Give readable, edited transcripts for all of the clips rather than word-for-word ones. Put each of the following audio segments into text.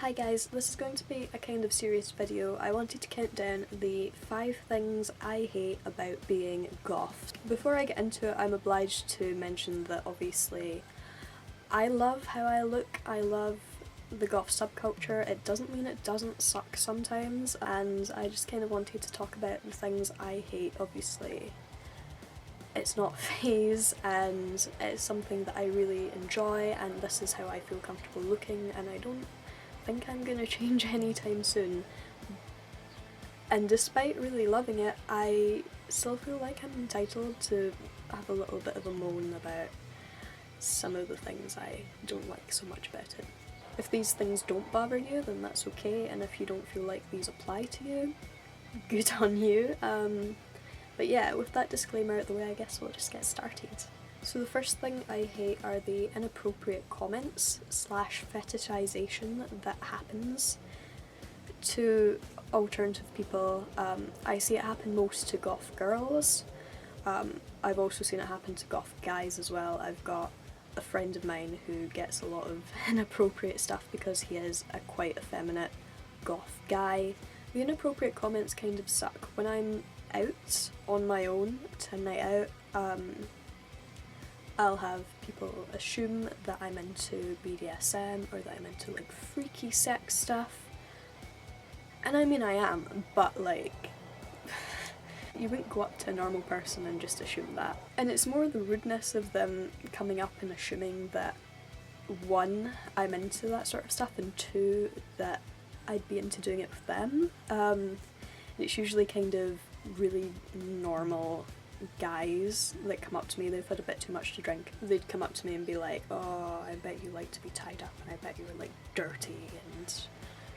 Hi guys, this is going to be a kind of serious video. I wanted to count down the 5 things I hate about being goth. Before I get into it, I'm obliged to mention that obviously I love how I look, I love the goth subculture. It doesn't mean it doesn't suck sometimes, and I just kind of wanted to talk about the things I hate. Obviously it's not phase, and it's something that I really enjoy, and this is how I feel comfortable looking, and I don't think I'm gonna change anytime soon. And despite really loving it, I still feel like I'm entitled to have a little bit of a moan about some of the things I don't like so much about it. If these things don't bother you, then that's okay, and if you don't feel like these apply to you, good on you. But yeah, with that disclaimer out the way, I guess we'll just get started. So the first thing I hate are the inappropriate comments / fetishization that happens to alternative people. I see it happen most to goth girls. I've also seen it happen to goth guys as well. I've got a friend of mine who gets a lot of inappropriate stuff because he is a quite effeminate goth guy. The inappropriate comments kind of suck. When I'm out on my own to night out, I'll have people assume that I'm into BDSM or that I'm into like freaky sex stuff. And I mean I am, but like you wouldn't go up to a normal person and just assume that. And it's more the rudeness of them coming up and assuming that 1, I'm into that sort of stuff, and 2, that I'd be into doing it with them. It's usually kind of really normal guys that come up to me. They've had a bit too much to drink. They'd come up to me and be like, oh, I bet you like to be tied up, and I bet you're like dirty and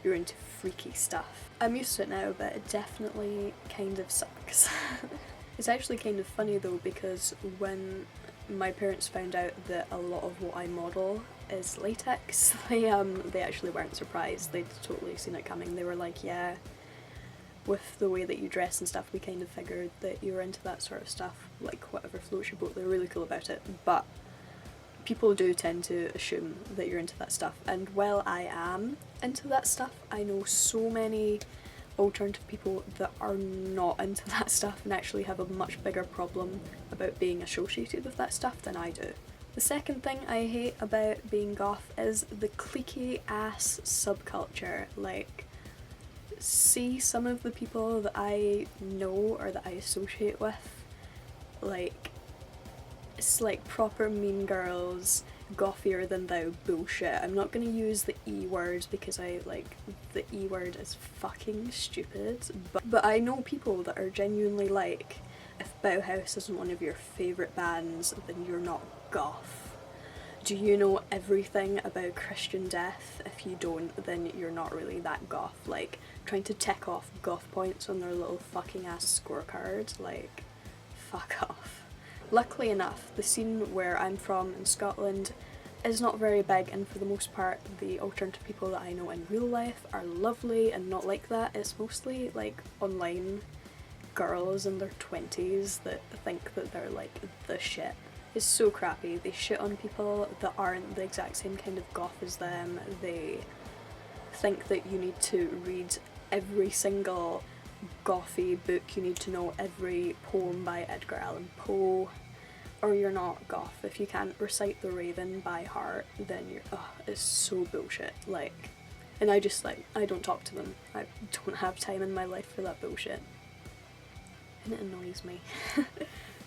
you're into freaky stuff. I'm used to it now, but it definitely kind of sucks. It's actually kind of funny though, because when my parents found out that a lot of what I model is latex, they actually weren't surprised. They'd totally seen it coming. They were like, yeah, with the way that you dress and stuff, we kind of figured that you were into that sort of stuff, like whatever floats your boat. They're really cool about it, but people do tend to assume that you're into that stuff, and while I am into that stuff, I know so many alternative people that are not into that stuff and actually have a much bigger problem about being associated with that stuff than I do. The second thing I hate about being goth is the cliquey ass subculture. Like, see some of the people that I know or that I associate with, like, it's like proper mean girls, gothier than thou bullshit. I'm not gonna use the E word because the E word is fucking stupid, but I know people that are genuinely like, if Bauhaus isn't one of your favourite bands, then you're not goth. Do you know everything about Christian death? If you don't, then you're not really that goth. Like, trying to tick off goth points on their little fucking ass scorecard, like, fuck off. Luckily enough, the scene where I'm from in Scotland is not very big, and for the most part the alternative people that I know in real life are lovely and not like that. It's mostly like online girls in their 20s that think that they're like the shit. It's so crappy. They shit on people that aren't the exact same kind of goth as them. They think that you need to read every single gothy book, you need to know every poem by Edgar Allan Poe, or you're not goth. If you can't recite The Raven by heart, then you're, it's so bullshit. Like, and I don't talk to them. I don't have time in my life for that bullshit. And it annoys me.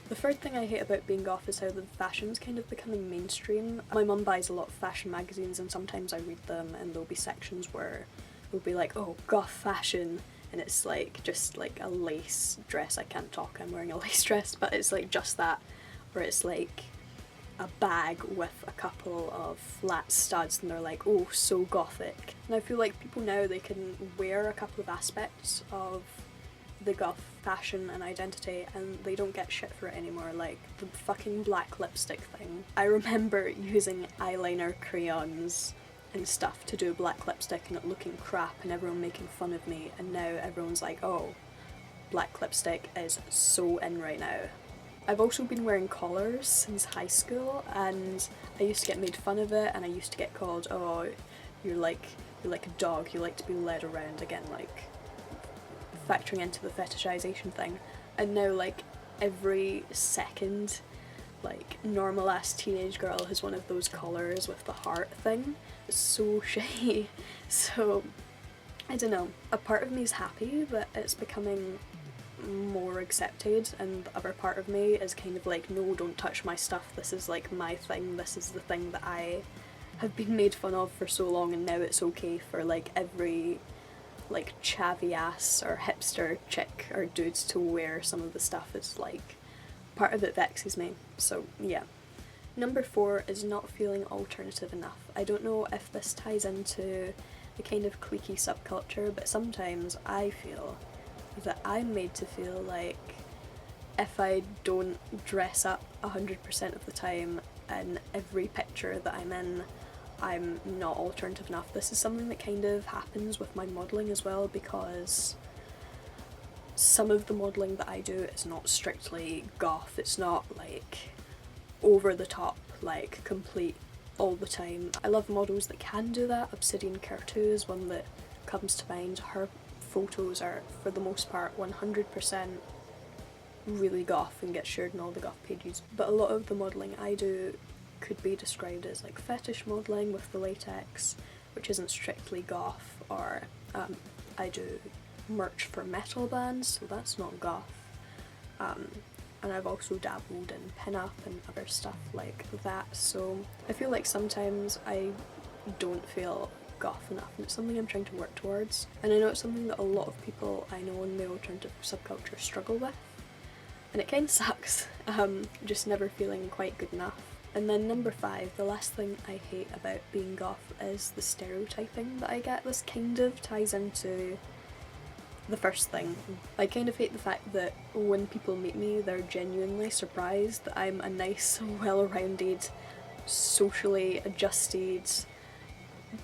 The third thing I hate about being goth is how the fashion's kind of becoming mainstream. My mum buys a lot of fashion magazines, and sometimes I read them, and there'll be sections where it'll be like, oh, goth fashion, and it's like just like a lace dress. I can't talk, I'm wearing a lace dress, but it's like just that, or it's like a bag with a couple of flat studs, and they're like, oh, so gothic. And I feel like people now, they can wear a couple of aspects of the goth fashion and identity and they don't get shit for it anymore. Like the fucking black lipstick thing. I remember using eyeliner crayons and stuff to do black lipstick and it looking crap and everyone making fun of me, and now everyone's like, oh, black lipstick is so in right now. I've also been wearing collars since high school, and I used to get made fun of it, and I used to get called, oh, you're you're like a dog, you like to be led around, again, like factoring into the fetishization thing. And now like every second, like normal ass teenage girl has one of those collars with the heart thing. It's so shitty. So I don't know, a part of me is happy that it's becoming more accepted, and the other part of me is kind of like, no, don't touch my stuff, this is like my thing, this is the thing that I have been made fun of for so long, and now it's okay for like every like chavvy ass or hipster chick or dudes to wear some of the stuff. It's like, part of it vexes me. So yeah. Number 4 is not feeling alternative enough. I don't know if this ties into the kind of cliquey subculture, but sometimes I feel that I'm made to feel like if I don't dress up 100% of the time in every picture that I'm in, I'm not alternative enough. This is something that kind of happens with my modelling as well, because some of the modelling that I do is not strictly goth, it's not like over the top, like complete all the time. I love models that can do that. Obsidian Curtu is one that comes to mind. Her photos are, for the most part, 100% really goth and get shared in all the goth pages. But a lot of the modelling I do could be described as like fetish modelling with the latex, which isn't strictly goth, or I do merch for metal bands, so that's not goth. And I've also dabbled in pin-up and other stuff like that, so I feel like sometimes I don't feel goth enough, and it's something I'm trying to work towards. And I know it's something that a lot of people I know in the alternative subculture struggle with, and it kind of sucks, just never feeling quite good enough. And then number 5, the last thing I hate about being goth is the stereotyping that I get. This kind of ties into the first thing. I kind of hate the fact that when people meet me, they're genuinely surprised that I'm a nice, well-rounded, socially adjusted,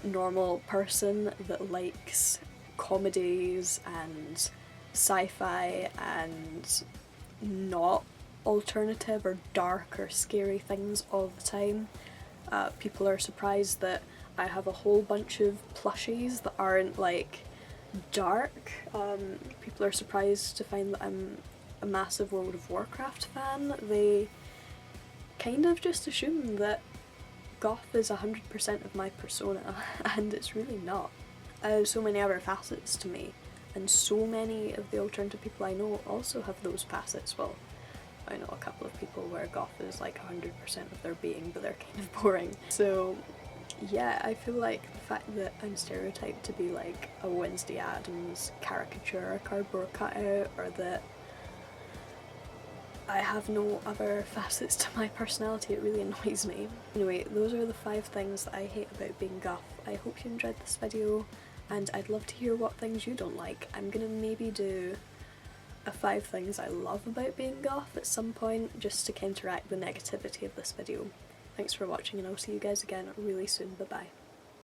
normal person that likes comedies and sci-fi and not alternative or dark or scary things all the time. People are surprised that I have a whole bunch of plushies that aren't like dark. People are surprised to find that I'm a massive World of Warcraft fan. They kind of just assume that goth is 100% of my persona, and it's really not. I have so many other facets to me, and so many of the alternative people I know also have those facets. Well, I know a couple of people where goth is like 100% of their being, but they're kind of boring. So yeah, I feel like the fact that I'm stereotyped to be like a Wednesday Addams caricature, a cardboard cutout, or that I have no other facets to my personality, it really annoys me. Anyway, those are the 5 things that I hate about being goth. I hope you enjoyed this video, and I'd love to hear what things you don't like. I'm gonna maybe do a 5 things I love about being goth at some point, just to counteract the negativity of this video. Thanks for watching, and I'll see you guys again really soon. Bye bye.